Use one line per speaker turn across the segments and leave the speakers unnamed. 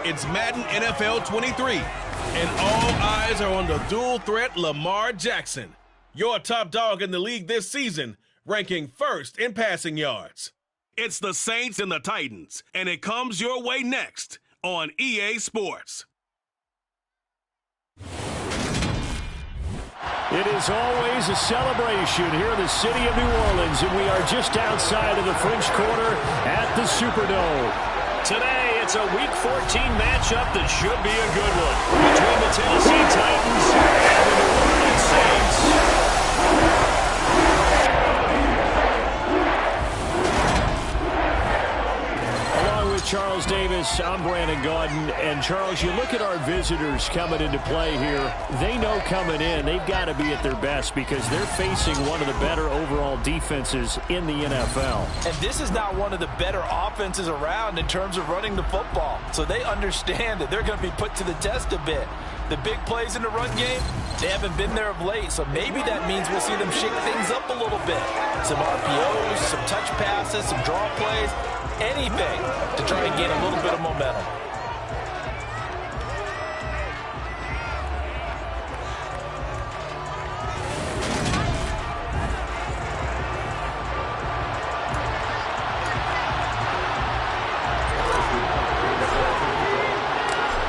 It's Madden NFL 23, and all eyes are on the dual threat Lamar Jackson, your top dog in the league this season, ranking first in passing yards. It's the Saints and the Titans, and it comes your way next on EA Sports.
It is always a celebration here in the city of New Orleans, and we are just outside of the French Quarter at the Superdome. Today, it's a Week 14 matchup that should be a good one between the Tennessee Titans and the New Orleans Saints. Charles Davis, I'm Brandon Gaudin, and Charles, you look at our visitors coming into play here, they know coming in they've got to be at their best because they're facing one of the better overall defenses in the NFL.
And this is not one of the better offenses around in terms of running the football, so they understand that they're going to be put to the test a bit. The big plays in the run game, they haven't been there of late, so maybe that means we'll see them shake things up a little bit. Some RPOs, some touch passes, some draw plays, anything to try and gain a little bit of momentum.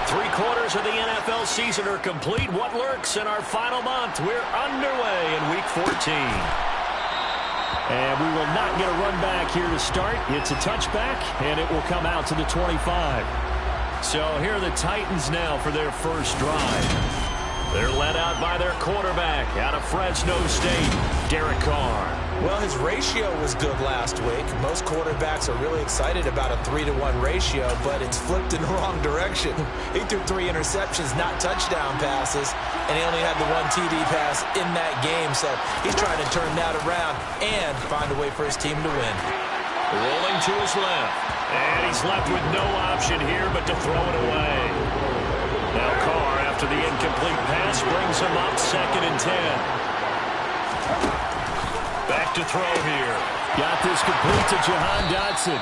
Three-quarters of the NFL season are complete. What lurks in our final month? We're underway in Week 14. And we will not get a run back here to start. It's a touchback, and it will come out to the 25. So here are the Titans now for their first drive. They're led out by their quarterback out of Fresno State, Derek Carr.
Well, his ratio was good last week. Most quarterbacks are really excited about a 3-to-1 ratio, but it's flipped in the wrong direction. He threw 3 interceptions, not touchdown passes, and he only had the 1 TD pass in that game. So he's trying to turn that around and find a way for his team to win.
Rolling to his left, and he's left with no option here but to throw it away. Now Carr, after the incomplete pass, brings him up 2nd and 10. Back to throw here. Got this complete to Jahan Dotson.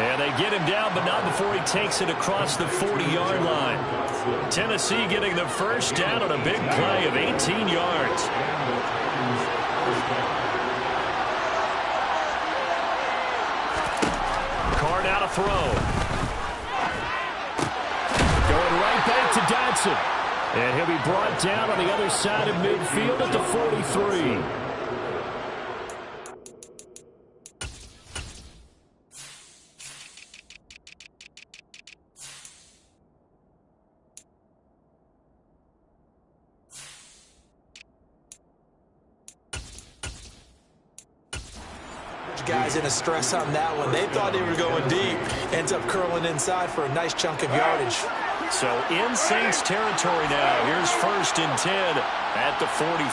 And they get him down, but not before he takes it across the 40-yard line. Tennessee getting the first down on a big play of 18 yards. Carr now to throw. Going right back to Dotson. And he'll be brought down on the other side of midfield at the 43.
Guys in a stress on that one. They thought they were going deep. Ends up curling inside for a nice chunk of yardage.
So in Saints territory now. Here's 1st and 10 at the 43.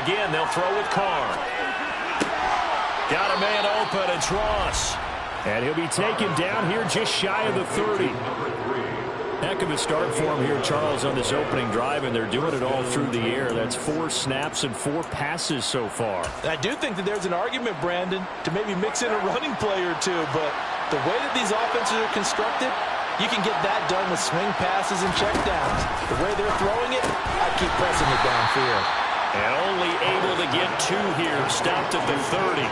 Again, they'll throw with Carr. Got a man open. It's Ross. And he'll be taken down here just shy of the 30. Heck of a start for him here, Charles, on this opening drive, and they're doing it all through the air. That's 4 snaps and 4 passes so far.
I do think that there's an argument, Brandon, to maybe mix in a running play or two, but the way that these offenses are constructed, you can get that done with swing passes and checkdowns. The way they're throwing it, I keep pressing it downfield.
And only able to get 2 here, stopped at the 30.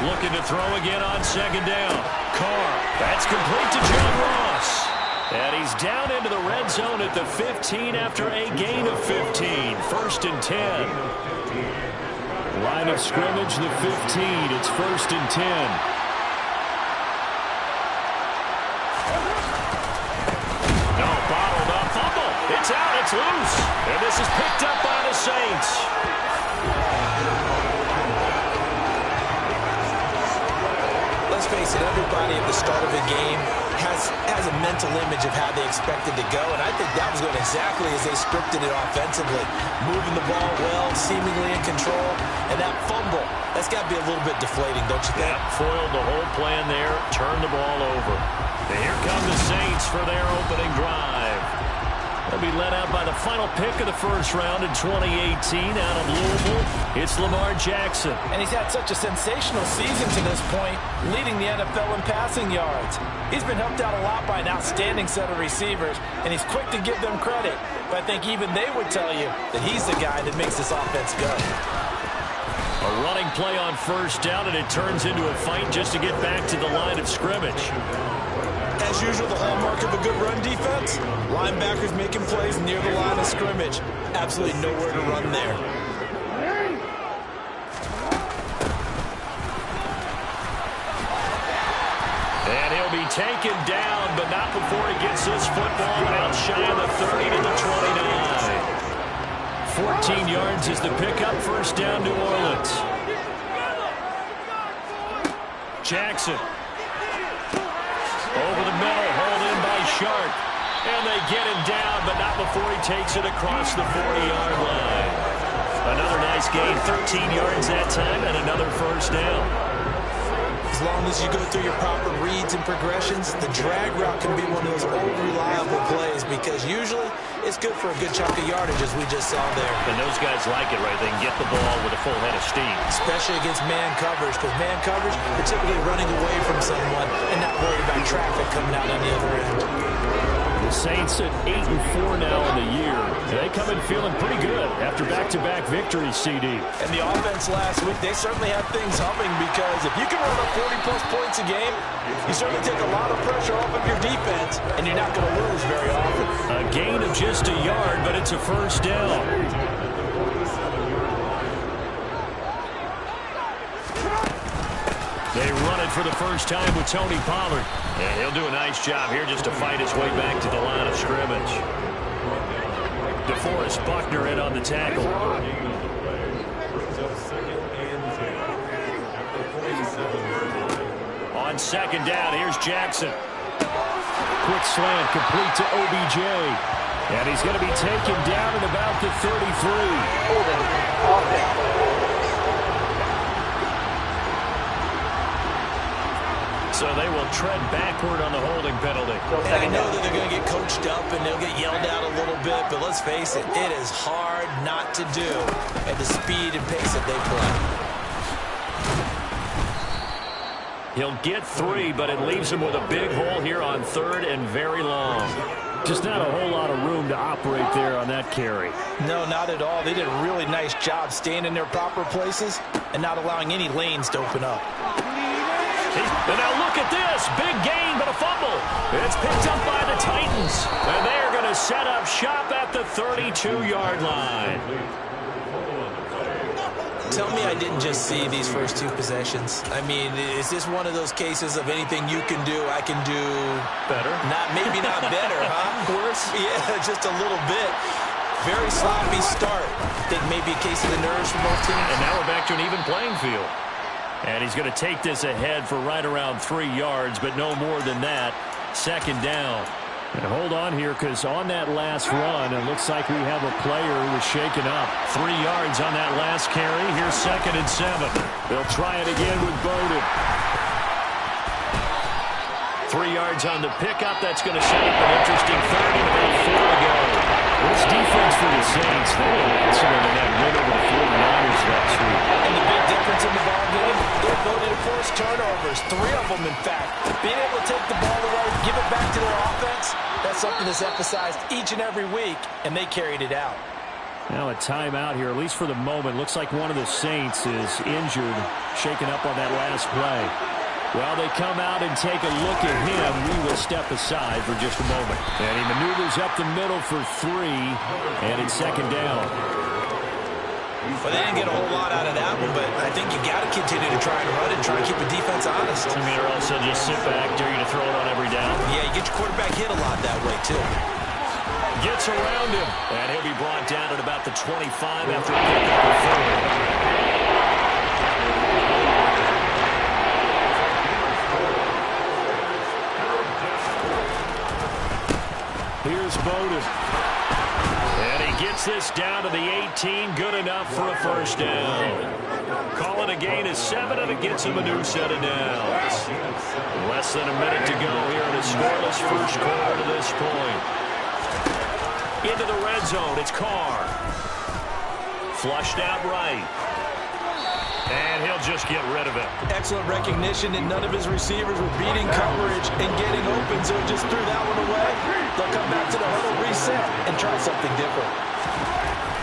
Looking to throw again on 2nd down. Carr, that's complete to John Ross. And he's down into the red zone at the 15 after a gain of 15. 1st and 10. Line of scrimmage, the 15. It's 1st and 10. No, bottled up. Fumble. It's out. It's loose. And this is picked up by the Saints.
Let's face it, everybody at the start of a game has a mental image of how they expect it to go, and I think that was going exactly as they scripted it offensively. Moving the ball well, seemingly in control, and that fumble, that's got to be a little bit deflating, don't you think?
Yep, foiled the whole plan there, turned the ball over. And here come the Saints for their opening drive. He'll be led out by the final pick of the first round in 2018 out of Louisville. It's Lamar Jackson.
And he's had such a sensational season to this point, leading the NFL in passing yards. He's been helped out a lot by an outstanding set of receivers, and he's quick to give them credit. But I think even they would tell you that he's the guy that makes this offense go.
A running play on first down, and it turns into a fight just to get back to the line of scrimmage.
As usual, the hallmark of a good run defense, linebackers making plays near the line of scrimmage. Absolutely nowhere to run there.
And he'll be taken down, but not before he gets this football out shy of the 30 to the 29. 14 yards is the pickup, first down, New Orleans. Jackson. Over the middle, hauled in by Sharp. And they get him down, but not before he takes it across the 40-yard line. Another nice gain, 13 yards that time, and another first down.
As long as you go through your proper reads and progressions, the drag route can be one of those old reliable plays because usually it's good for a good chunk of yardage, as we just saw there.
And those guys like it, right? They can get the ball with a full head of steam.
Especially against man coverage, because man coverage, they're typically running away from someone and not worried about traffic coming out on the other end.
The Saints at 8-4 now in the year. They come in feeling pretty good after back-to-back victories, CD.
And the offense last week, they certainly have things humming because if you can run up 40-plus points a game, you certainly take a lot of pressure off of your defense, and you're not going to lose very often.
A gain of just a yard, but it's a first down. They run it for the first time with Tony Pollard. And he'll do a nice job here just to fight his way back to the line of scrimmage. DeForest Buckner in on the tackle. On second down, here's Jackson. Quick slant complete to OBJ. And he's going to be taken down at about the 33. So they will tread backward on the holding penalty.
And I know that they're going to get coached up and they'll get yelled out a little bit, but let's face it, it is hard not to do at the speed and pace that they play.
He'll get 3, but it leaves him with a big hole here on third and very long. Just not a whole lot of room to operate there on that carry.
No, not at all. They did a really nice job staying in their proper places and not allowing any lanes to open up.
And now look at this. Big gain, but a fumble. It's picked up by the Titans. And they're going to set up shop at the 32-yard line.
Tell me I didn't just see these first 2 possessions. I mean, is this one of those cases of anything you can do, I can do
better?
Maybe not better, huh?
Worse?
Yeah, just a little bit. Very sloppy start. Think maybe a case of the nerves for both teams.
And now we're back to an even playing field. And he's going to take this ahead for right around 3 yards, but no more than that. Second down. And hold on here, because on that last run, it looks like we have a player who was shaken up. 3 yards on that last carry. Here's 2nd and 7. They'll try it again with Bowden. 3 yards on the pickup. That's going to set up an interesting third and about 4 to go. This defense for the Saints, they were excellent in that win over the 49ers last week.
And the big difference in the ball game, their ability to force turnovers. 3 of them, in fact. Being able to take the ball away, give it back to their offense, that's something that's emphasized each and every week, and they carried it out.
Now a timeout here, at least for the moment. Looks like one of the Saints is injured, shaken up on that last play. Well, they come out and take a look at him. We will step aside for just a moment. And he maneuvers up the middle for 3, and it's 2nd down.
Well, they didn't get a whole lot out of that one, but I think you got to continue to try and run and try to keep the defense honest.
I mean, or also just sit back, dare you to throw it on every down.
Yeah, you get your quarterback hit a lot that way, too.
Gets around him, and he'll be brought down at about the 25 after a pickup of 4. Here's Bowden. And he gets this down to the 18. Good enough for a first down. Call it a gain of 7, and it gets him a new set of downs. Less than a minute to go here in a scoreless first quarter to this point. into the red zone. It's Carr. Flushed out right. And he'll just get rid of it.
Excellent recognition, and none of his receivers were beating coverage and getting open, so he just threw that one away. They'll come back to the huddle, reset, and try something different.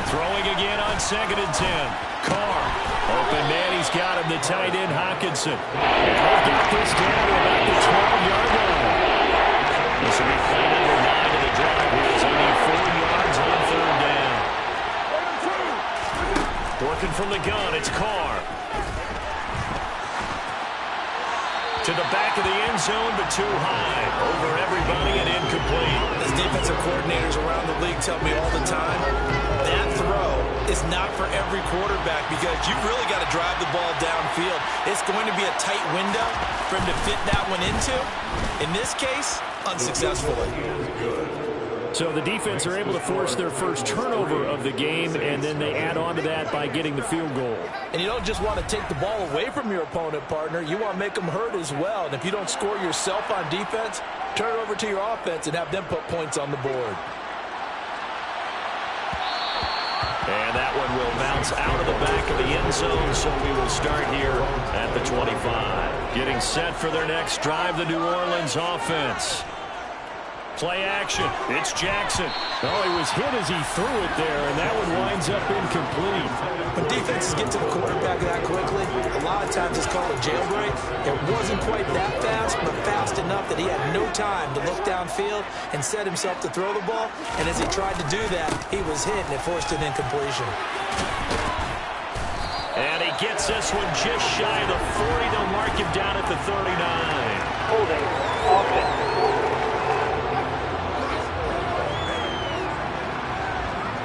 Throwing again on 2nd and 10. Carr. Open man, he's got him, the tight end, Hockenson. And they've got this down to about the 12-yard line. This will be play number 9 of the drive. Here's only 4 yards on 3rd down. Working from the gun, it's Carr. To the back of the end zone, but too high. Over everybody and incomplete.
As defensive coordinators around the league tell me all the time, that throw is not for every quarterback because you've really got to drive the ball downfield. It's going to be a tight window for him to fit that one into. In this case, unsuccessfully.
So the defense are able to force their first turnover of the game, and then they add on to that by getting the field goal.
And you don't just want to take the ball away from your opponent, partner. You want to make them hurt as well. And if you don't score yourself on defense, turn it over to your offense and have them put points on the board.
And that one will bounce out of the back of the end zone, so we will start here at the 25. Getting set for their next drive, the New Orleans offense. Play action. It's Jackson. Oh, he was hit as he threw it there, and that one winds up incomplete.
When defenses get to the quarterback that quickly, a lot of times it's called a jailbreak. It wasn't quite that fast, but fast enough that he had no time to look downfield and set himself to throw the ball. And as he tried to do that, he was hit, and it forced an incompletion.
And he gets this one just shy of the 40. They'll mark him down at the 39.
Holding. Offense.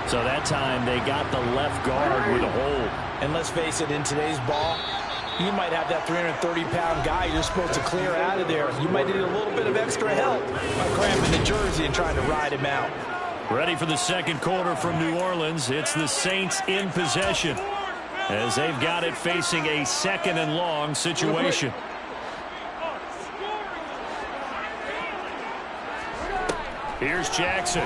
So that time they got the left guard with a hold.
And let's face it, in today's ball, you might have that 330-pound guy you're supposed to clear out of there. You might need a little bit of extra help by cramping the jersey and trying to ride him out.
Ready for the second quarter from New Orleans. It's the Saints in possession as they've got it facing a 2nd and long situation. Here's Jackson.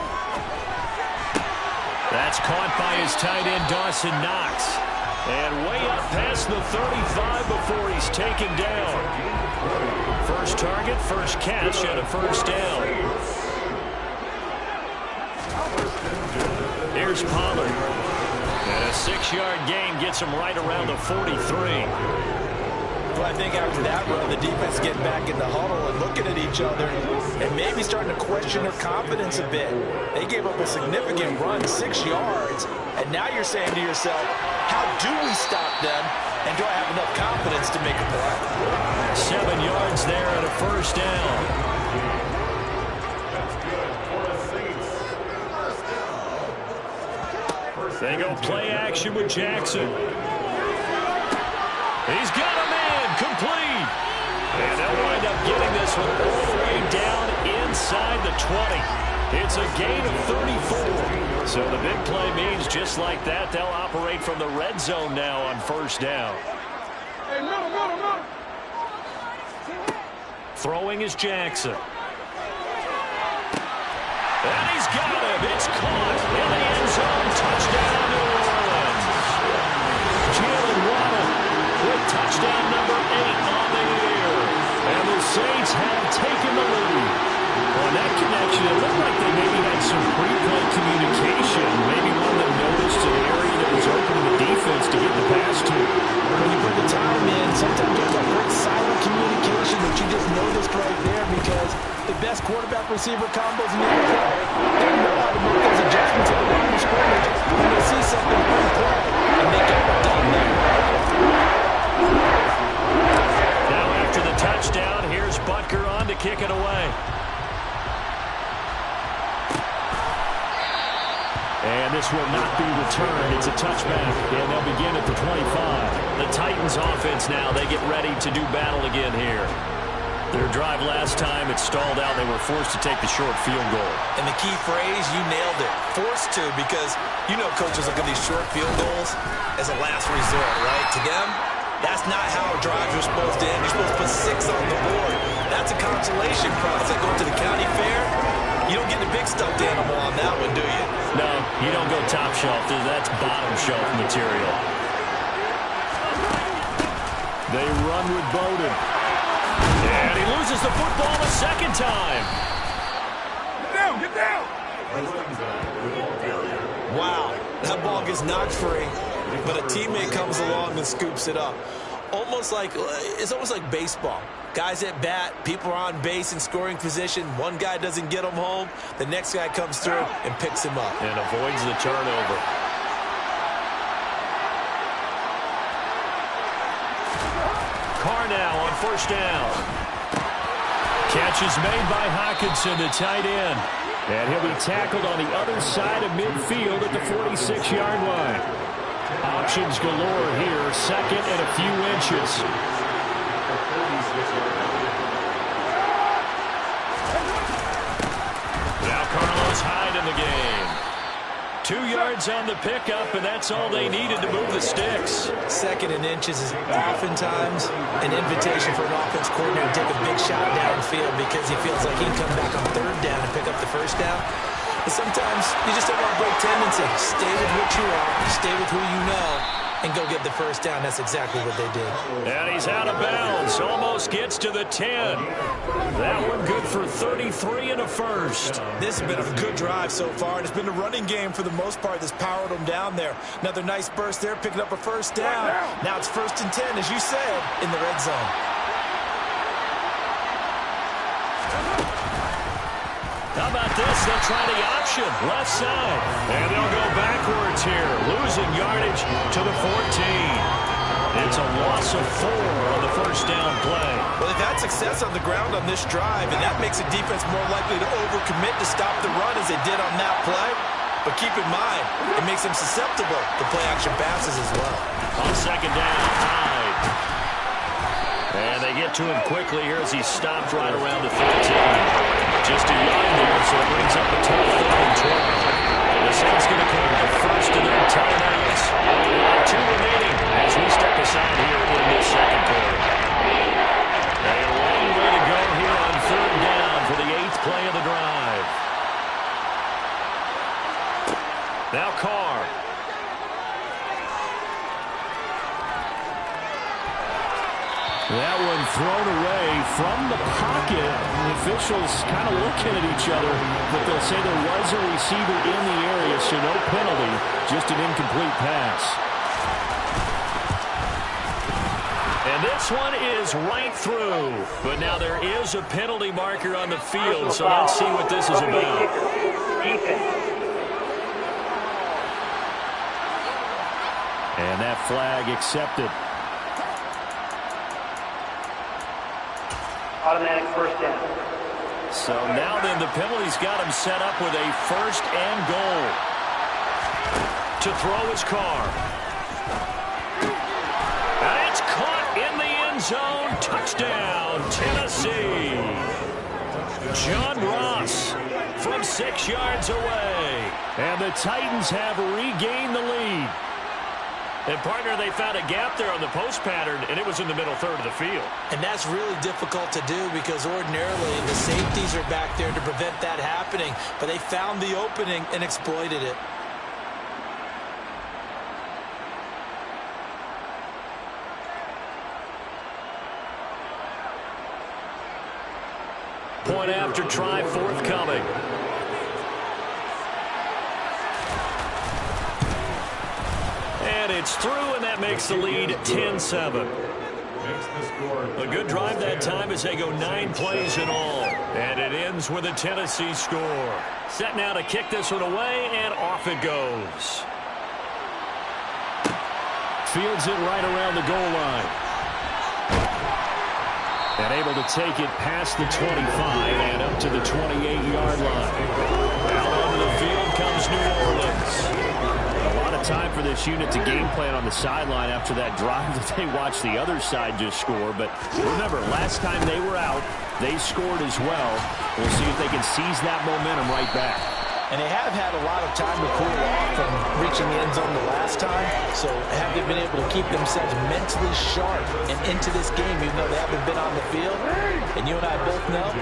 That's caught by his tight end, Dawson Knox. And way up past the 35 before he's taken down. First target, first catch, and a first down. Here's Pollard. And a 6-yard gain gets him right around the 43.
Well, I think after that run, the defense getting back in the huddle and looking at each other and maybe starting to question their confidence a bit. They gave up a significant run, 6 yards, and now you're saying to yourself, how do we stop them, and do I have enough confidence to make a play?
7 yards there and a first down. They go play action with Jackson. He's got a man, complete. And they'll wind up getting this one all the way down inside the 20. It's a gain of 34. So the big play means just like that, they'll operate from the red zone now on first down. Throwing is Jackson. And he's got him. It's caught in the end zone. Touchdown, New Orleans. Jalen Waddle with touchdown number 8 on the year. And the Saints have taken the lead. On that connection, it looked like they maybe had some pre-play communication. Maybe one of them noticed an area that was open to the defense to get the pass to.
When you put the time in, sometimes there's a great silent communication that you just noticed right there because the best quarterback-receiver combos in the NFL, they know how to make those adjustments at the line of scrimmage when they see something pre-play, and they get it done there.
Now after the touchdown, here's Butker on to kick it away. And this will not be returned. It's a touchback, and they'll begin at the 25. The Titans offense now, they get ready to do battle again here. Their drive last time, it stalled out. They were forced to take the short field goal.
And the key phrase, you nailed it, forced to, because you know coaches look at these short field goals as a last resort, right? To them, that's not how drives are supposed to end. You're supposed to put 6 on the board. That's a consolation prize. Like going to the county fair, you don't get the big stuffed animal on that one, do you?
You don't go top shelf. That's bottom shelf material. They run with Bowden. And he loses the football a second time.
Get down!
Wow, that ball gets knocked free, but a teammate comes along and scoops it up. It's almost like baseball. Guys at bat, people are on base in scoring position. One guy doesn't get him home. The next guy comes through and picks him up.
And avoids the turnover. Carr now on first down. Catch is made by Hockenson, the tight end. And he'll be tackled on the other side of midfield at the 46-yard line. Options galore here, second and a few inches. Now Carlos Hyde in the game. 2 yards on the pickup, and that's all they needed to move the sticks.
Second and inches is oftentimes an invitation for an offense coordinator to take a big shot downfield because he feels like he can come back on third down and pick up the first down. But sometimes you just don't want to break tendency. Stay with what you are, stay with who you know, and go get the first down. That's exactly what they did.
And he's out of bounds. Almost gets to the 10. That one good for 33 and a first.
This has been a good drive so far, and it's been a running game for the most part that's powered them down there. Another nice burst there, picking up a first down. Now it's 1st and 10, as you said, in the red zone.
How about this? They'll try the option, left side. And they'll go backwards here, losing yardage to the 14. It's a loss of 4 on the first down play.
Well, they've had success on the ground on this drive, and that makes a defense more likely to overcommit to stop the run as they did on that play. But keep in mind, it makes them susceptible to play-action passes as well.
On second down, Hyde. And they get to him quickly here as he stopped right around the 13. Just a yard there, so it brings up a total 3rd and 12. The Saints going to call the first of their timeouts. 2 remaining as we step aside here in this second quarter. A long way to go here on 3rd down for the 8th play of the drive. Now Carr. That one thrown away from the pocket. The officials kind of looking at each other, but they'll say there was a receiver in the area, so no penalty, just an incomplete pass. And this one is right through. But now there is a penalty marker on the field, so let's see what this is about. And that flag accepted.
Automatic first down.
So now then the penalty's got him set up with a 1st and goal. To throw his Carr. And it's caught in the end zone. Touchdown, Tennessee. John Ross from 6 yards away. And the Titans have regained the lead. And, partner, they found a gap there on the post pattern, and it was in the middle 3rd of the field.
And that's really difficult to do because ordinarily the safeties are back there to prevent that happening. But they found the opening and exploited it.
Point after try forthcoming. And it's through, and that makes the lead 10-7. A good drive that time as they go 9 plays in all. And it ends with a Tennessee score. Set now to kick this one away, and off it goes. Fields it right around the goal line. And able to take it past the 25 and up to the 28-yard line. Out onto the field comes New Orleans. A lot of time for this unit to game plan on the sideline after that drive that they watched the other side just score. But remember, last time they were out, they scored as well. We'll see if they can seize that momentum right back.
And they have had a lot of time to cool off from reaching the end zone the last time. So have they been able to keep themselves mentally sharp and into this game, even though they haven't been on the field? And you and I both know,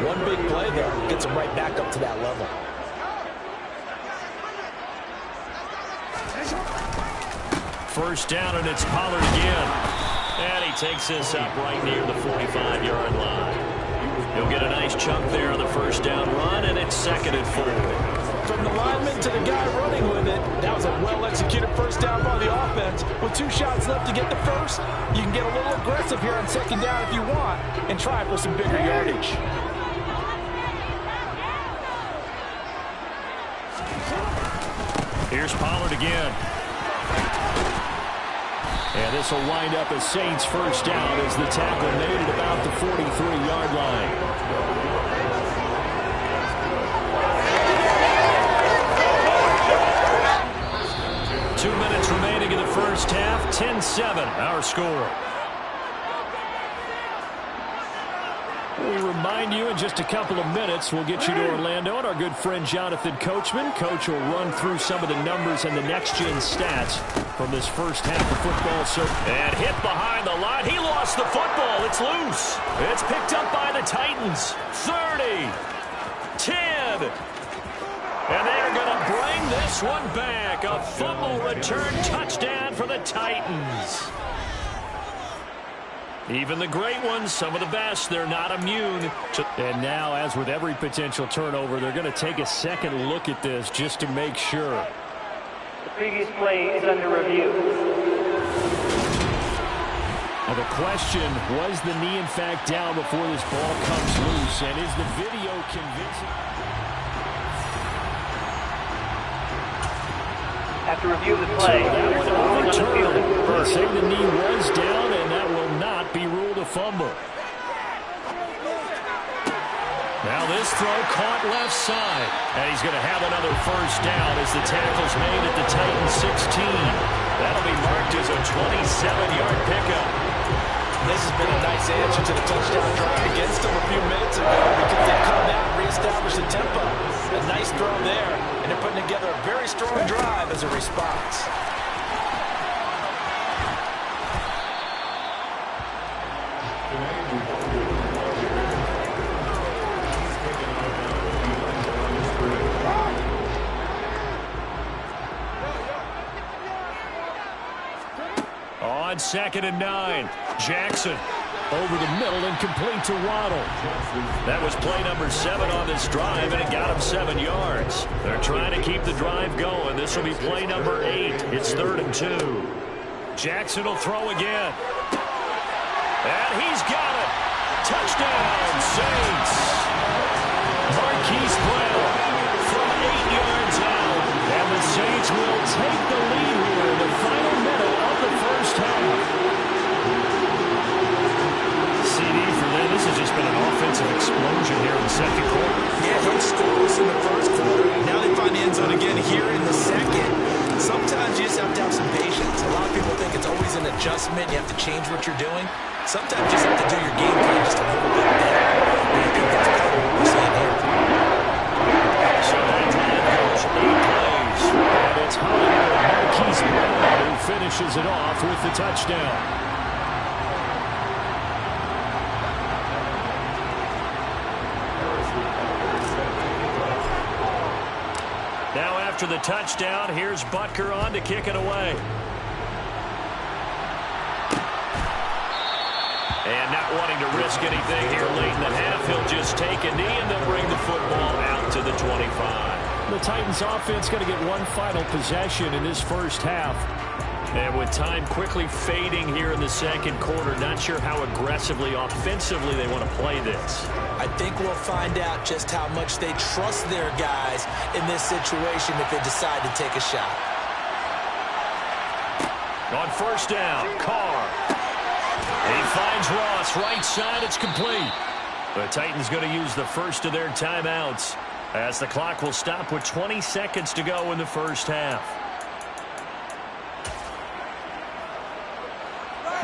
one big play there gets them right back up to that level.
First down, and it's Pollard again. And he takes this up right near the 45-yard line. He'll get a nice chunk there on the first down run, and it's 2nd and 4.
From the lineman to the guy running with it, that was a well-executed first down by the offense. With 2 shots left to get the first, you can get a little aggressive here on 2nd down if you want and try for some bigger yardage.
Here's Pollard again. And this will wind up a Saints first down as the tackle made at about the 43-yard line. Two minutes remaining in the first half. 10-7, our score. We remind you in just a couple of minutes, we'll get you to Orlando and our good friend Jonathan Coachman. Coach will run through some of the numbers and the next-gen stats from this first half of football. And hit behind the line. He lost the football. It's loose. It's picked up by the Titans. 30, 10. And they're going to bring this one back. A fumble return touchdown for the Titans. Even the great ones, some of the best, they're not immune. And now, as with every potential turnover, they're going to take a second look at this just to make sure.
The previous play is under review.
Now the question, was the knee in fact down before this ball comes loose? And is the video convincing?
After review of the play,
So that one
on the field.
overturned. They say the knee was down, and that will not be ruled a fumble. Now this throw caught left side. And he's going to have another first down as the tackle's made at the Titans 16. That'll be marked as a 27-yard pickup.
This has been a nice answer to the touchdown drive against them a few minutes ago because they come out and reestablish the tempo. A nice throw there, and they're putting together a very strong drive as a response.
On 2nd and 9, Jackson over the middle and complete to Waddle. That was play number 7 on this drive, and it got him 7 yards. They're trying to keep the drive going. This will be play number 8. It's 3rd and 2. Jackson will throw again. And he's got it. Touchdown, Saints. Marquise Brown from 8 yards out. And the Saints will take the lead here in the final minute of the first half. CD for them. This has just been an offensive explosion here in the second quarter.
Yeah, no scores in the first quarter. Now they find the end zone again here in the second. Sometimes you just have to have some patience. A lot of people think it's always an adjustment. You have to change what you're doing. Sometimes you just have to do your game plan just a little bit better. And I think that's kind of what we're seeing here.
So that time goes 8 plays. And it's Hollywood Marquise Brown who finishes it off with the touchdown. Now after the touchdown, here's Butker on to kick it away. And not wanting to risk anything here late in the half, he'll just take a knee and they'll bring the football out to the 25. The Titans offense going to get one final possession in this first half. And with time quickly fading here in the second quarter, not sure how aggressively, offensively they want to play this.
I think we'll find out just how much they trust their guys in this situation if they decide to take a shot.
On first down, Carr. He finds Ross, right side, it's complete. The Titans going to use the first of their timeouts as the clock will stop with 20 seconds to go in the first half.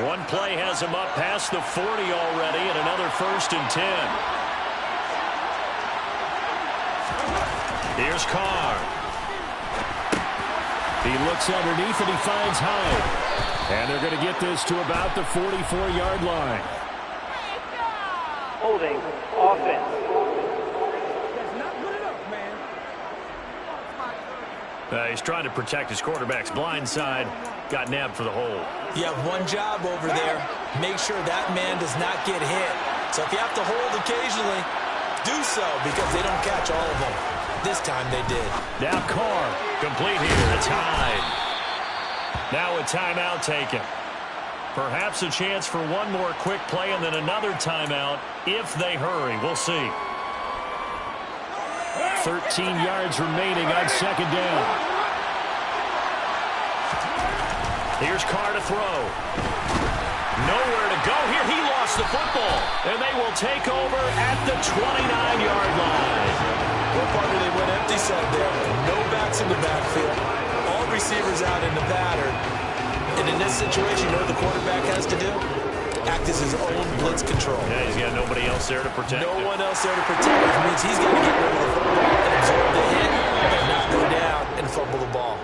One play has him up past the 40 already, and another 1st and 10. Here's Carr. He looks underneath and he finds Hyde. And they're going to get this to about the 44-yard line.
Holding offense.
He's trying to protect his quarterback's blind side. Got nabbed for the hole.
You have one job over there. Make sure that man does not get hit. So if you have to hold occasionally, do so because they don't catch all of them. This time they did.
Now Carr, complete here. It's Hyde. Now a timeout taken. Perhaps a chance for one more quick play and then another timeout if they hurry. We'll see. 13 yards remaining on second down. Here's Carr to throw. Nowhere to go here. He lost the football. And they will take over at the 29-yard line.
What part did they went empty set there? No backs in the backfield. All receivers out in the pattern. And in this situation, you know what the quarterback has to do? Act as his own blitz control.
Yeah, he's got nobody else there to protect him.
No one else there to protect him. Which means he's got to get rid of the football and absorb the hit, but not go down and fumble the ball.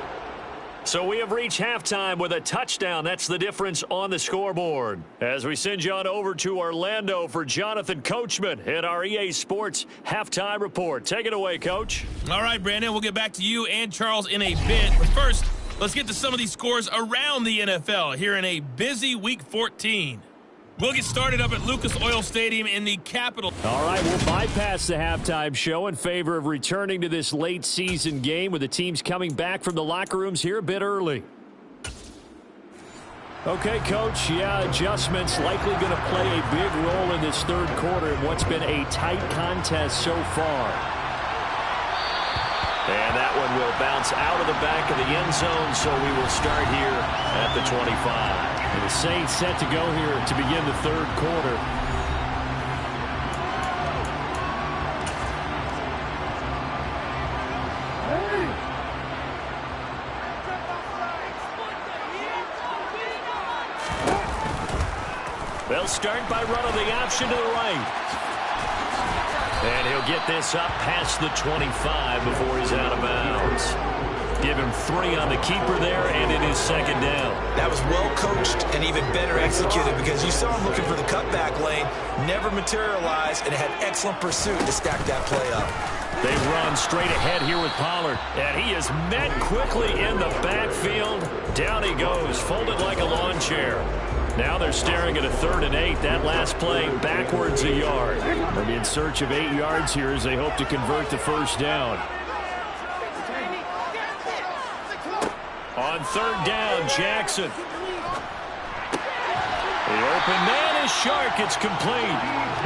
So we have reached halftime with a touchdown. That's the difference on the scoreboard. As we send you on over to Orlando for Jonathan Coachman in our EA Sports Halftime Report. Take it away, Coach.
All right, Brandon, we'll get back to you and Charles in a bit. But first, let's get to some of these scores around the NFL here in a busy Week 14. We'll get started up at Lucas Oil Stadium in the capital.
All right, we'll bypass the halftime show in favor of returning to this late season game with the teams coming back from the locker rooms here a bit early. Okay, Coach, adjustments likely going to play a big role in this third quarter in what's been a tight contest so far. And that one will bounce out of the back of the end zone, so we will start here at the 25. And the Saints set to go here to begin the third quarter. They'll start by running the option to the right. And he'll get this up past the 25 before he's out of bounds. Give him 3 on the keeper there, and it is second down.
That was well coached and even better executed because you saw him looking for the cutback lane, never materialized, and had excellent pursuit to stack that play up.
They run straight ahead here with Pollard, and he is met quickly in the backfield. Down he goes, folded like a lawn chair. Now they're staring at a 3rd and 8. That last play backwards a yard. They'll be in search of 8 yards here as they hope to convert the first down. On 3rd down, Jackson. The open man is Shark. It's complete.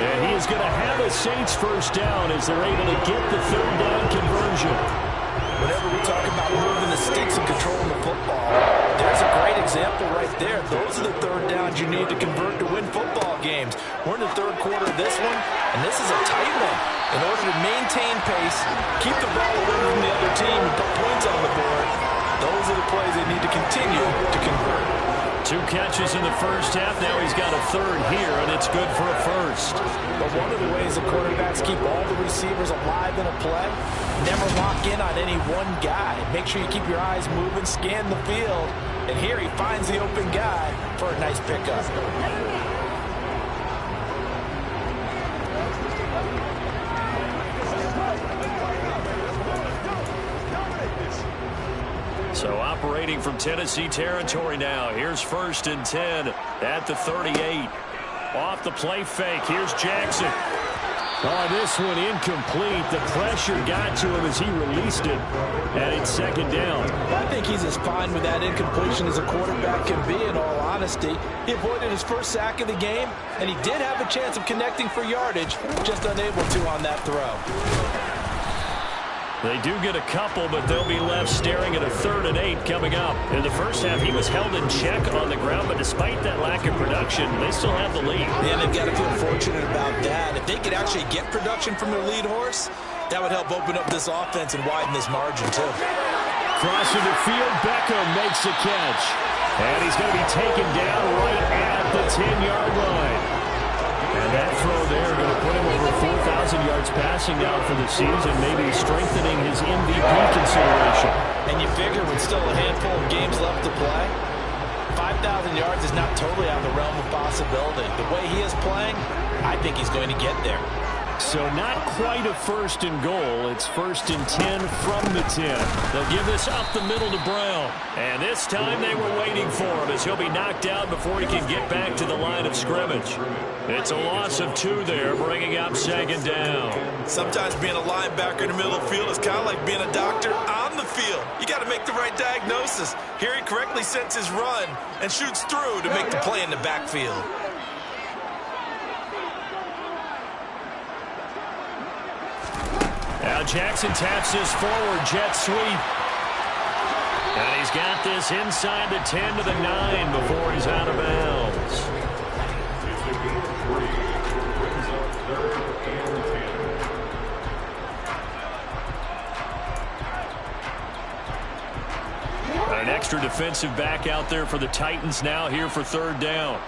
And he is going to have a Saints first down as they're able to get the 3rd down conversion.
Whenever we talk about moving the sticks and controlling the football, there's a great example right there. Those are the 3rd downs you need to convert to win football games. We're in the 3rd quarter of this one, and this is a tight one. In order to maintain pace, keep the ball away from the other team, and put points on the board, those are the plays they need to continue to convert.
2 catches in the first half. Now he's got a 3rd here, and it's good for a first.
But one of the ways the quarterbacks keep all the receivers alive in a play, never lock in on any one guy. Make sure you keep your eyes moving, scan the field, and here he finds the open guy for a nice pickup.
So operating from Tennessee territory now. Here's 1st and 10 at the 38. Off the play fake. Here's Jackson. Oh, this one incomplete. The pressure got to him as he released it. And it's second down.
I think he's as fine with that incompletion as a quarterback can be, in all honesty. He avoided his first sack of the game, and he did have a chance of connecting for yardage, just unable to on that throw.
They do get a couple, but they'll be left staring at a 3rd and 8 coming up. In the first half, he was held in check on the ground, but despite that lack of production, they still have the lead.
Yeah, they've got to feel fortunate about that. If they could actually get production from their lead horse, that would help open up this offense and widen this margin, too.
Crossing the field, Beckham makes a catch. And he's going to be taken down right at the 10-yard line. And that throw there going to put him over 4,000 yards passing now for the season, maybe strengthening his MVP consideration.
And you figure with still a handful of games left to play, 5,000 yards is not totally out of the realm of possibility. The way he is playing, I think he's going to get there.
So not quite a 1st and goal. It's 1st and 10 from the 10. They'll give this up the middle to Brown. And this time they were waiting for him as he'll be knocked out before he can get back to the line of scrimmage. It's a loss of 2 there, bringing up 2nd down.
Sometimes being a linebacker in the middle of the field is kind of like being a doctor on the field. You got to make the right diagnosis. Here he correctly sets his run and shoots through to make the play in the backfield.
Now Jackson taps this forward jet sweep. And he's got this inside the 10 to the 9 before he's out of bounds. An extra defensive back out there for the Titans now here for 3rd down.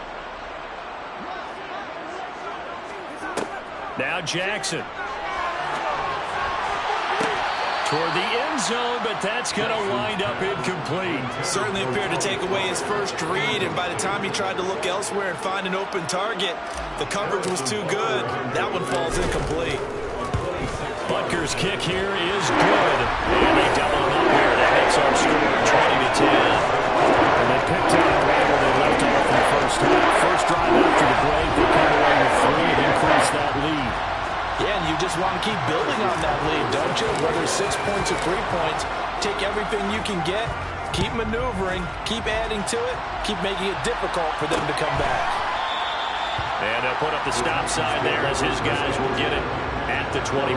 Now Jackson. Toward the end zone, but that's going to wind up incomplete.
Certainly appeared to take away his first read, and by the time he tried to look elsewhere and find an open target, the coverage was too good. That one falls incomplete.
Butker's kick here is good. And they double him up here. That makes our score 20-10. And they picked up where they left off in the first half. First drive after the break, they come away with 3 and increase that lead.
Yeah, and you just want to keep building on that lead, don't you? Whether it's 6 points or 3 points, take everything you can get, keep maneuvering, keep adding to it, keep making it difficult for them to come back.
And they'll put up the stop sign there as his guys will get it at the 25.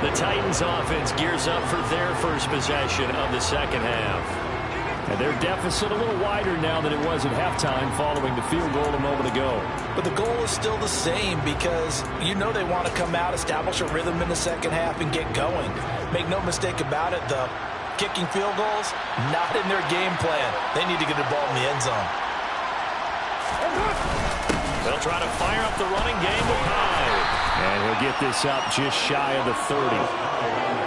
The Titans offense gears up for their first possession of the 2nd half. And their deficit a little wider now than it was at halftime following the field goal a moment ago.
But the goal is still the same because you know they want to come out, establish a rhythm in the 2nd half, and get going. Make no mistake about it, though. Kicking field goals, not in their game plan. They need to get the ball in the end zone.
They'll try to fire up the running game with Hyde. And he'll get this up just shy of the 30.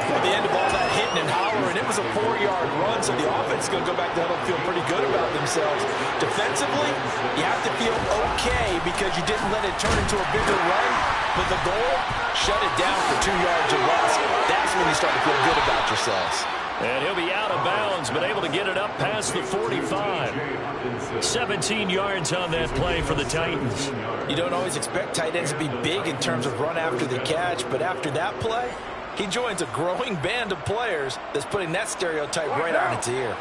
At the end of all that hitting and hollering, it was a 4-yard run, so the offense is going to go back to huddle and feel pretty good about themselves. Defensively, you have to feel okay because you didn't let it turn into a bigger run, but the goal, shut it down for 2 yards or less. That's when you start to feel good about yourselves.
And he'll be out of bounds, but able to get it up past the 45. 17 yards on that play for the Titans.
You don't always expect tight ends to be big in terms of run after the catch, but after that play, he joins a growing band of players that's putting that stereotype right on its ear.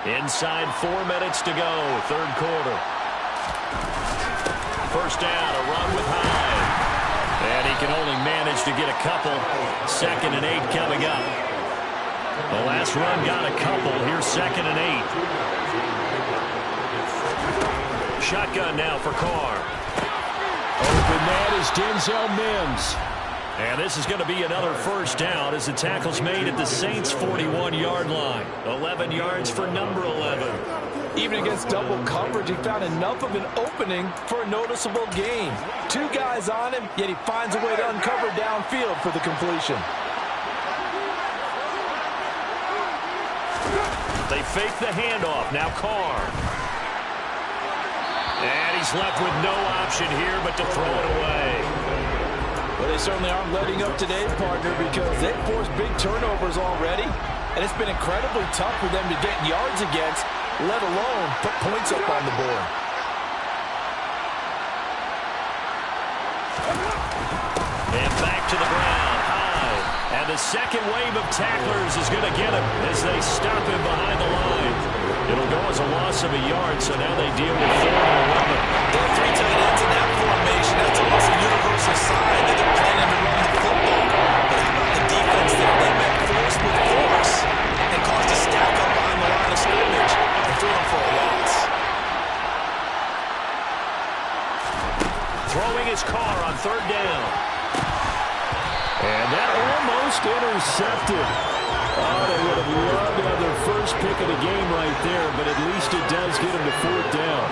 Inside 4 minutes to go, 3rd quarter. First down, a run with Hyde. And he can only manage to get a couple. 2nd and 8 coming up. The last run got a couple. Here's 2nd and 8. Shotgun now for Carr. Open man is Denzel Mims. And this is going to be another first down as the tackle's made at the Saints' 41-yard line. 11 yards for number 11.
Even against double coverage, he found enough of an opening for a noticeable gain. 2 guys on him, yet he finds a way to uncover downfield for the completion.
They fake the handoff. Now Carr. And he's left with no option here but to throw it away.
Well, they certainly aren't letting up today, partner, because they've forced big turnovers already, and it's been incredibly tough for them to get yards against, let alone put points up on the board.
And back to the ground. Hyde. And the second wave of tacklers is going to get him as they stop him behind the line. It'll go as a loss of a yard, so now they deal with 4 and 11.
There are 3 tight ends in that formation. That's almost a universal sign that they're planning to run the football. But how about the defense there? They met force with force and caused a stack up behind the line of scrimmage and threw them for a loss.
Throwing his Carr on 3rd down. And that almost intercepted. Oh, they would have loved to have their first pick of the game right there, but at least it does get them to 4th down.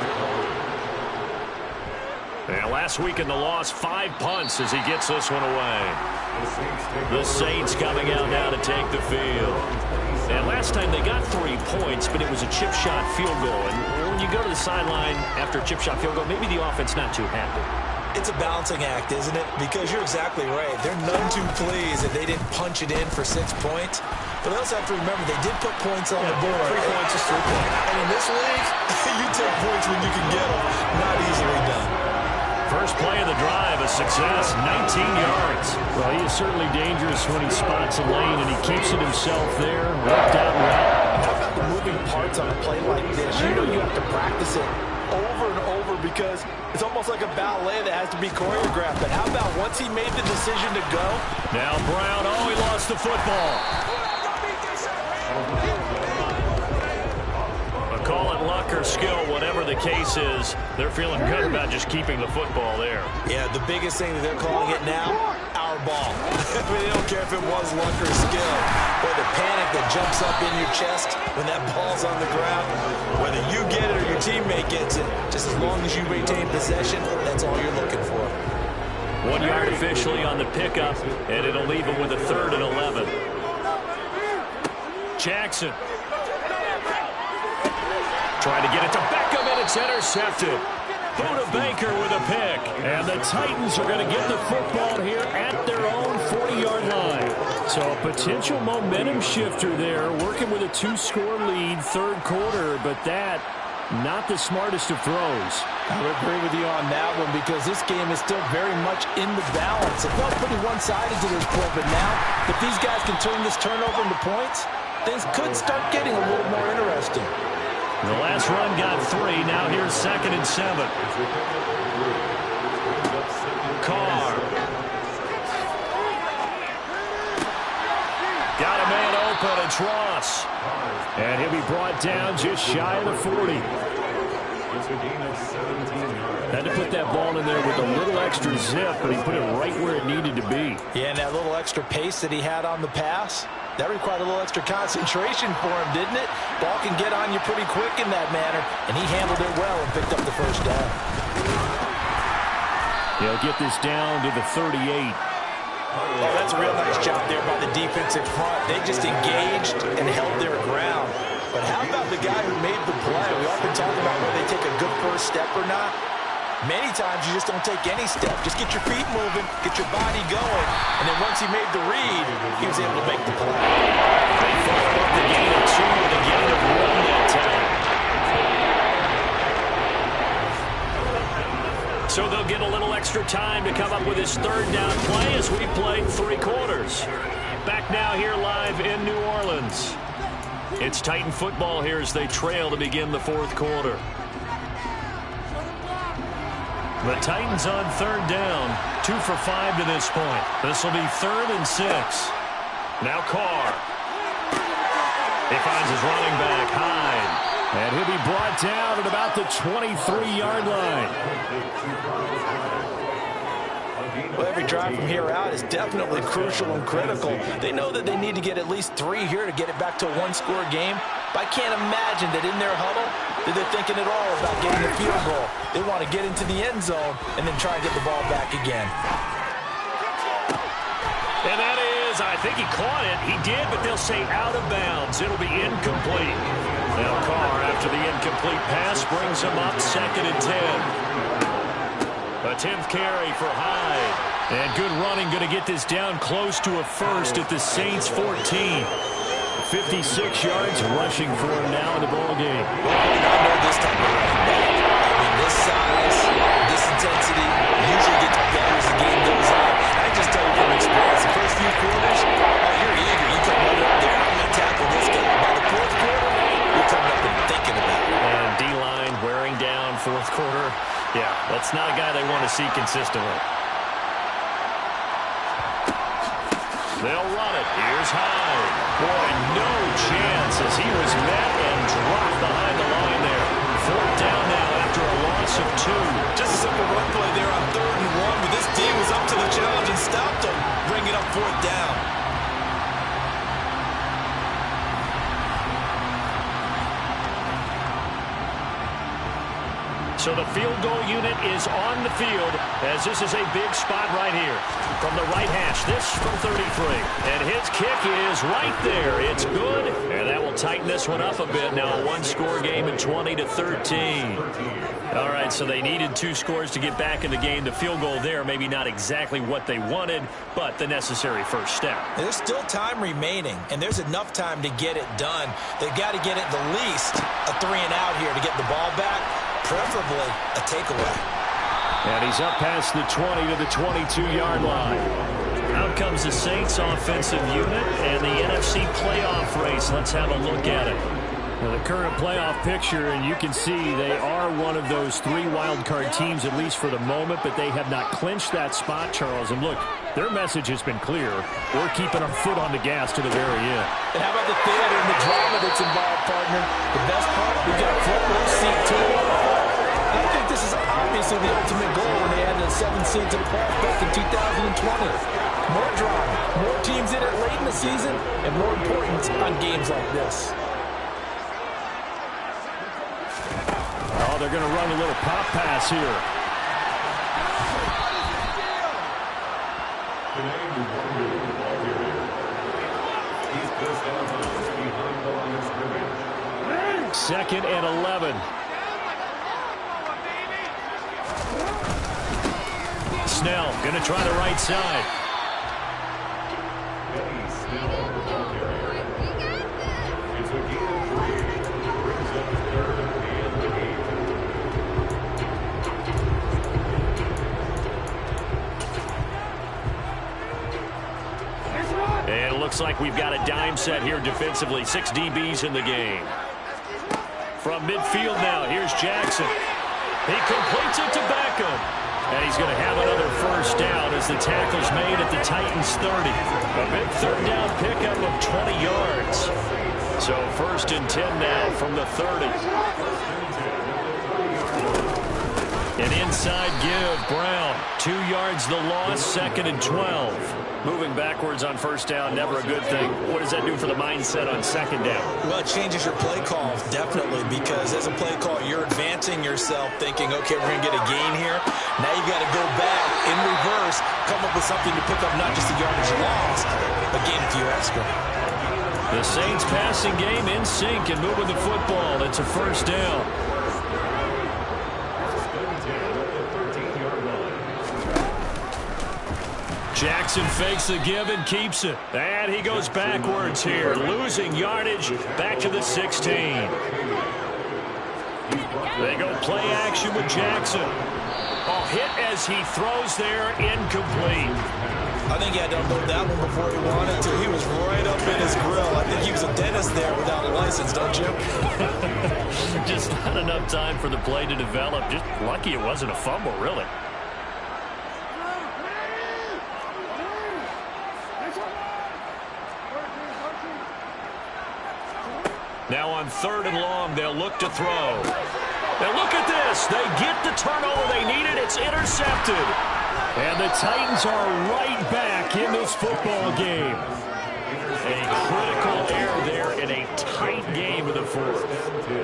And last week in the loss, 5 punts as he gets this one away. The Saints coming out now to take the field. And last time they got 3 points, but it was a chip shot field goal. And when you go to the sideline after a chip shot field goal, maybe the offense not too happy.
It's a balancing act, isn't it? Because you're exactly right. They're none too pleased that they didn't punch it in for 6 points. But they also have to remember they did put points on the board. 3 points is 3 points. And in this league, you take points when you can get them. Not easily done.
First play of the drive, a success, 19 yards. Well, he is certainly dangerous when he spots a lane, and he keeps it himself there. Worked out well.
How about the moving parts on a play like this? You know you have to practice it over and over because it's almost like a ballet that has to be choreographed. But how about once he made the decision to go?
Now Brown, he lost the football. A call it luck or skill, whatever the case is, they're feeling good about just keeping the football there.
Yeah, the biggest thing that they're calling it now, our ball. I mean, they don't care if it was luck or skill. Or the panic that jumps up in your chest when that ball's on the ground. Whether you get it or your teammate gets it, just as long as you maintain possession, that's all you're looking for.
1 yard officially on the pickup, and it'll leave them with a 3rd and 11. Jackson. Trying to get it to Beckham, and it's intercepted. Buda Baker with a pick. And the Titans are going to get the football here at their own 40-yard line. So a potential momentum shifter there, working with a 2-score lead, 3rd quarter, but that, not the smartest of throws.
I would agree with you on that one because this game is still very much in the balance. It felt pretty one-sided to this point, but now, if these guys can turn this turnover into points, things could start getting a little more interesting.
The last run got 3. Now here's 2nd and 7. Carr. Got a man open. It's Ross. And he'll be brought down just shy of the 40. Had to put that ball in there with a little extra zip, but he put it right where it needed to be.
Yeah, and that little extra pace that he had on the pass, that required a little extra concentration for him, didn't it? Ball can get on you pretty quick in that manner, and he handled it well and picked up the first down.
They'll get this down to the 38.
Oh, that's a real nice job there by the defensive front. They just engaged and held their ground. But how about the guy who made the play? We often talk about whether they take a good first step or not. Many times you just don't take any step. Just get your feet moving, get your body going, and then once he made the read, he was able to make the play.
They followed up the gain of 2 with a gain of 1 that time. So they'll get a little extra time to come up with his 3rd down play as we played 3 quarters. Back now here live in New Orleans. It's Titan football here as they trail to begin the 4th quarter. The Titans on 3rd down, 2 for 5 to this point. This will be 3rd and 6. Now Carr. He finds his running back, Hyde. And he'll be brought down at about the 23-yard line.
Well, every drive from here out is definitely crucial and critical. They know that they need to get at least 3 here to get it back to a 1-score game. But I can't imagine that in their huddle that they're thinking at all about getting a field goal. They want to get into the end zone and then try and get the ball back again.
And that is, I think he caught it. He did, but they'll say out of bounds. It'll be incomplete. Now Carr, after the incomplete pass, brings him up 2nd and 10. A 10th carry for Hyde. And good running, going to get this down close to a 1st at the Saints 14. 56 yards rushing for him now in the ball game.
Well, I know this type of running back. I mean, this size, this intensity usually gets better as the game goes on. I just tell you from experience, the first few quarters, you're eager. You come right up there, I'm going to tackle this guy. By the 4th quarter, you're coming up and thinking about it.
And D-line wearing down 4th quarter. Yeah, that's not a guy they want to see consistently. They'll run it. Here's Hyde. Boy, no chance as he was met and dropped behind the line there. 4th down now after a loss of 2.
Just a simple run play there on 3rd and 1, but this team was up to the challenge and stopped them. Bring it up 4th down.
So the field goal unit is on the field as this is a big spot right here. From the right hash, this from 33. And his kick is right there. It's good, and that will tighten this one up a bit. Now a one-score game at 20-13. All right, so they needed 2 scores to get back in the game. The field goal there, maybe not exactly what they wanted, but the necessary first step.
There's still time remaining, and there's enough time to get it done. They've got to get it the least a 3-and-out here to get the ball back, preferably a takeaway.
And he's up past the 20 to the 22-yard line. Out comes the Saints offensive unit and the NFC playoff race. Let's have a look at it. Well, the current playoff picture, and you can see they are one of those 3 wildcard teams, at least for the moment, but they have not clinched that spot, Charles. And look, their message has been clear. We're keeping our foot on the gas to the very end.
And how about the theater and the drama that's involved, partner? The best part, we've got a front row seat to it. I think this is obviously the ultimate goal when they added a 7 seed to the playoffs back in 2020. More drama, more teams in it late in the season, and more importance on games like this.
Oh, they're going to run a little pop pass here. Second and 11. Snell going to try the right side. And it looks like we've got a dime set here defensively. 6 DBs in the game. From midfield now, here's Jackson. He completes it to Beckham. And he's going to have another first down as the tackle's made at the Titans' 30. A big third down pickup of 20 yards. So first and 10 now from the 30. An inside give, Brown. 2 yards the loss, second and 12. Moving backwards on first down, never a good thing. What does that do for the mindset on second down?
Well, it changes your play call, definitely, because as a play call, you're advancing yourself thinking, okay, we're going to get a gain here. Now you got to go back in reverse, come up with something to pick up not just the yardage you lost, but gain a few extra.
The Saints passing game in sync and moving the football. It's a first down. Jackson fakes the give and keeps it. And he goes backwards here, losing yardage back to the 16. They go play action with Jackson. Oh, hit as he throws there, incomplete.
I think he had to unload that one before he wanted to. He was right up in his grill. I think he was a dentist there without a license, don't you?
Just not enough time for the play to develop. Just lucky it wasn't a fumble, really. Now on third and long, they'll look to throw. And look at this. They get the turnover they needed. It's intercepted. And the Titans are right back in this football game. A critical error there in a tight game in the fourth.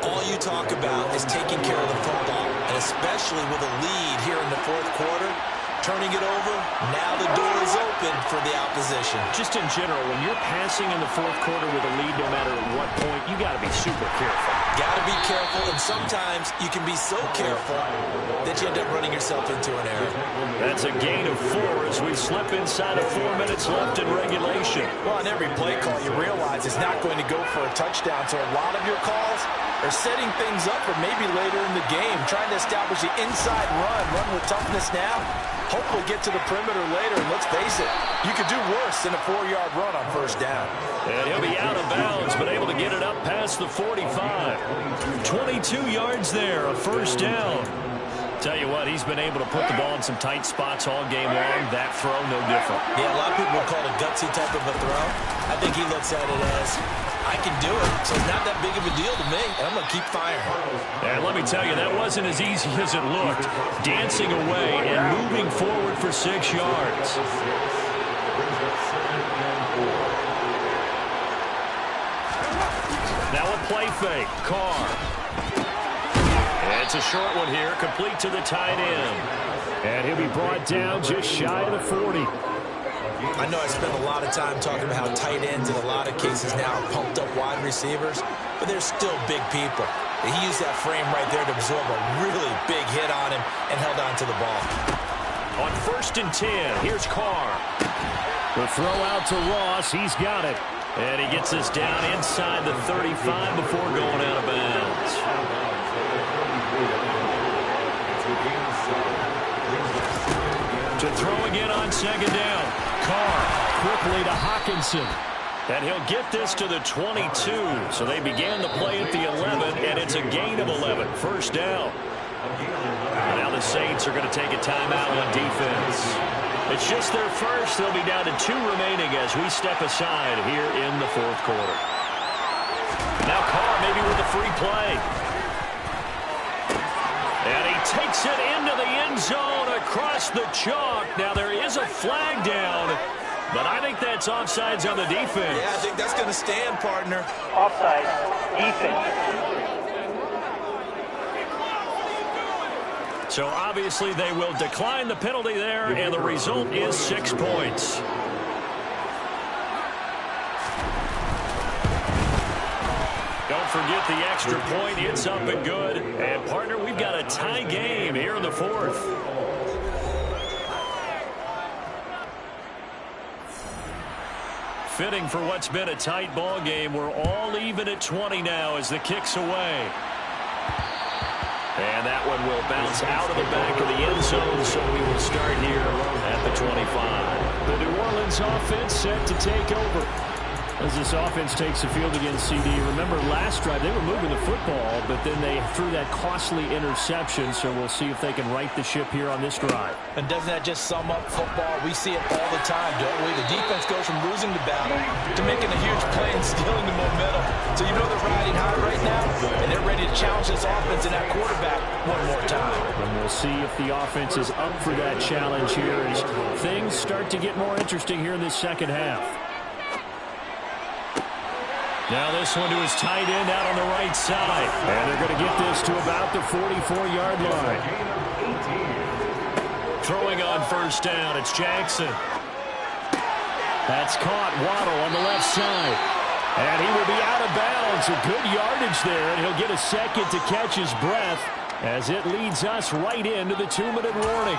All you talk about is taking care of the football, and especially with a lead here in the fourth quarter. Turning it over, now the door is open for the opposition.
Just in general, when you're passing in the fourth quarter with a lead, no matter at what point, you got to be super careful.
Got to be careful, and sometimes you can be so careful that you end up running yourself into an error.
That's a gain of 4 as we slip inside of 4 minutes left in regulation.
Well, on every play call, you realize it's not going to go for a touchdown, so a lot of your calls are setting things up for maybe later in the game, trying to establish the inside run with toughness now. Hopefully get to the perimeter later, and let's face it, you could do worse than a 4-yard run on first down.
And he'll be out of bounds, but able to get it up past the 45. 22 yards there, a first down. Tell you what, he's been able to put the ball in some tight spots all game long. That throw, no different.
Yeah, a lot of people would call it a gutsy type of a throw. I think he looks at it as, I can do it, so it's not that big of a deal to me, and I'm going to keep firing.
And let me tell you, that wasn't as easy as it looked. Dancing away and moving forward for 6 yards. Now a play fake. Carr. And It's a short one here, complete to the tight end. And he'll be brought down just shy of the 40.
I know I spent a lot of time talking about how tight ends in a lot of cases now are pumped up wide receivers, but they're still big people. He used that frame right there to absorb a really big hit on him and held on to the ball.
On 1st and 10, here's Carr. The throw out to Ross. He's got it. And he gets this down inside the 35 before going out of bounds. To throw again on 2nd down. Carr quickly to Hawkinson. And he'll get this to the 22. So they began the play at the 11, and it's a gain of 11. 1st down. And now the Saints are going to take a timeout on defense. It's just their first. They'll be down to 2 remaining as we step aside here in the 4th quarter. Now Carr maybe with a free play. And he takes it into the end zone across the chalk. Now there is a flag down, but I think that's offsides on the defense.
Yeah, I think that's going to stand, partner.
Offside. Defense.
So obviously they will decline the penalty there, and the result is 6 points. Don't forget the extra point. It's up and good. And, partner, we've got a tie game here in the 4th. Fitting for what's been a tight ball game. We're all even at 20 now as the kick's away. And that one will bounce out of the back of the end zone, so we will start here at the 25. The New Orleans offense set to take over. As this offense takes the field against CD, remember last drive they were moving the football, but then they threw that costly interception, so we'll see if they can right the ship here on this drive.
And doesn't that just sum up football? We see it all the time, don't we? The defense goes from losing the battle to making a huge play and stealing the momentum. So you know they're riding high right now, and they're ready to challenge this offense and that quarterback one more time.
And we'll see if the offense is up for that challenge here as things start to get more interesting here in this second half. Now this one to his tight end out on the right side. And they're going to get this to about the 44-yard line. Throwing on 1st down, it's Jackson. That's caught. Waddle on the left side. And he will be out of bounds. A good yardage there, and he'll get a second to catch his breath as it leads us right into the 2-minute warning.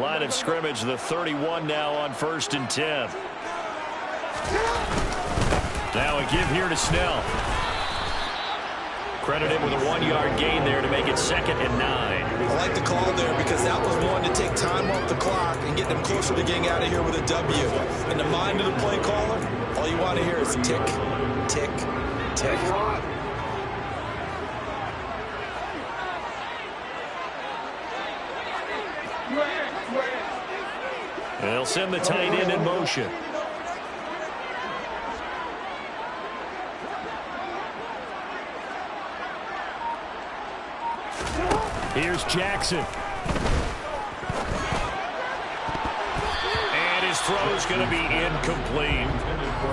Line of scrimmage, the 31 now on 1st and 10. Now a give here to Snell. Credited with a 1-yard gain there to make it 2nd and 9.
I like the call there because that was one to take time off the clock and get them closer to getting out of here with a W. In the mind of the play caller, all you want to hear is tick, tick, tick.
They'll send the tight end in motion. Here's Jackson. And his throw's going to be incomplete.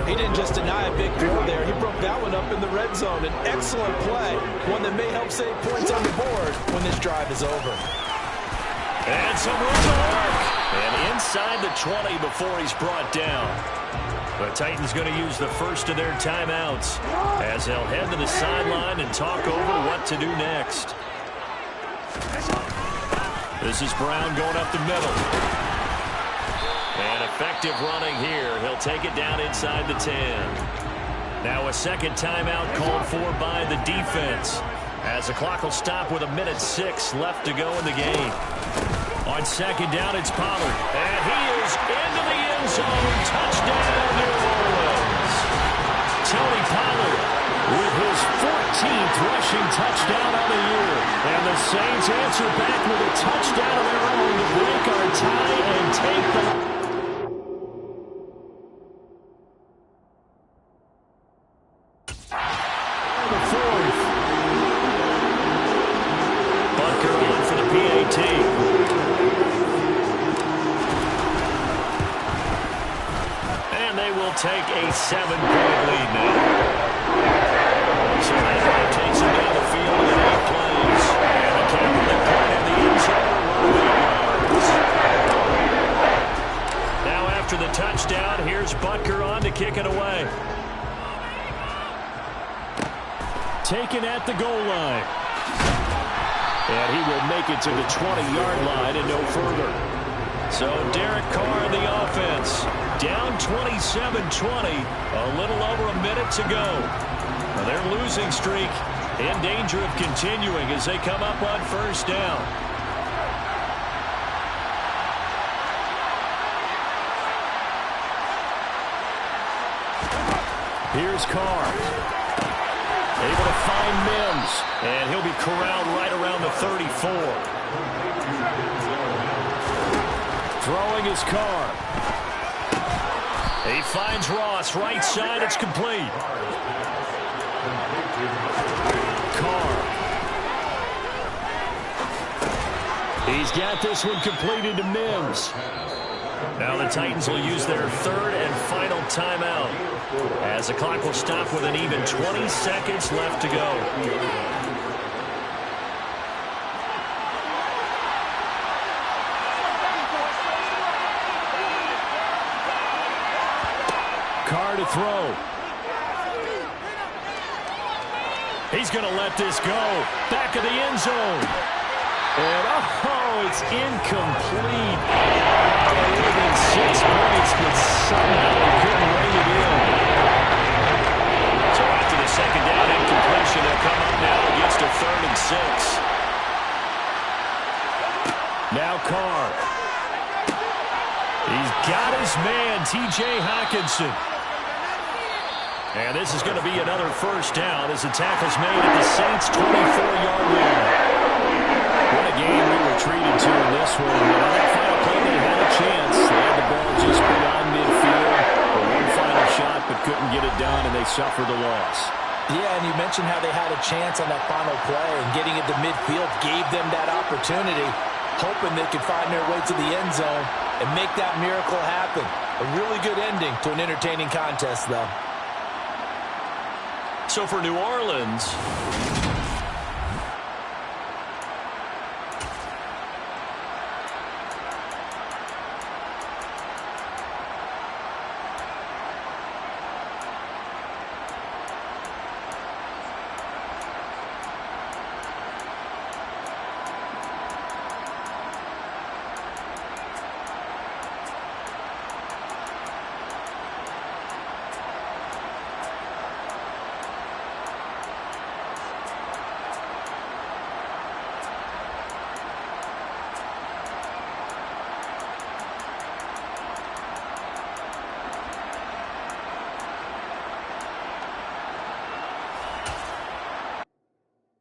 He didn't just deny a big throw there. He broke that one up in the red zone. An excellent play. One that may help save points on the board when this drive is over.
And some room to work. And inside the 20 before he's brought down. The Titans going to use the first of their timeouts as they'll head to the sideline and talk over what to do next. This is Brown going up the middle. And effective running here. He'll take it down inside the 10. Now a second timeout called for by the defense as the clock will stop with 1:06 left to go in the game. On 2nd down, it's Pollard. And he is into the end zone. Touchdown, New Orleans. Tony Pollard with his 14th rushing touchdown of the year. And the Saints answer back with a touchdown of their own to break our tie and take the... fourth. Bunker on for the PAT. And they will take a 7-point lead now. So that takes it down taken at the goal line. And he will make it to the 20-yard line and no further. So Derek Carr in the offense, down 27-20, a little over a minute to go. Now their losing streak in danger of continuing as they come up on first down. Here's Carr. Able to find Mims. And he'll be corralled right around the 34. Throwing his Carr. He finds Ross. Right side. It's complete. Carr. He's got this one completed to Mims. Now the Titans will use their third and final timeout as the clock will stop with an even 20 seconds left to go. Carr to throw. He's going to let this go. Back of the end zone. And, oh, it's incomplete. Within 6 points, but somehow he couldn't rein it in. So after the second down incompletion, they'll come up now against a 3rd and 6. Now Carr. He's got his man, T.J. Hockenson. And this is going to be another first down as the tackle's made at the Saints' 24-yard line. What a game we were treated to in this one. On that final play, they had a chance. They had the ball just beyond midfield. One final shot, but couldn't get it done, and they suffered the loss.
Yeah, and you mentioned how they had a chance on that final play, and getting it to midfield gave them that opportunity, hoping they could find their way to the end zone and make that miracle happen. A really good ending to an entertaining contest, though.
So for New Orleans,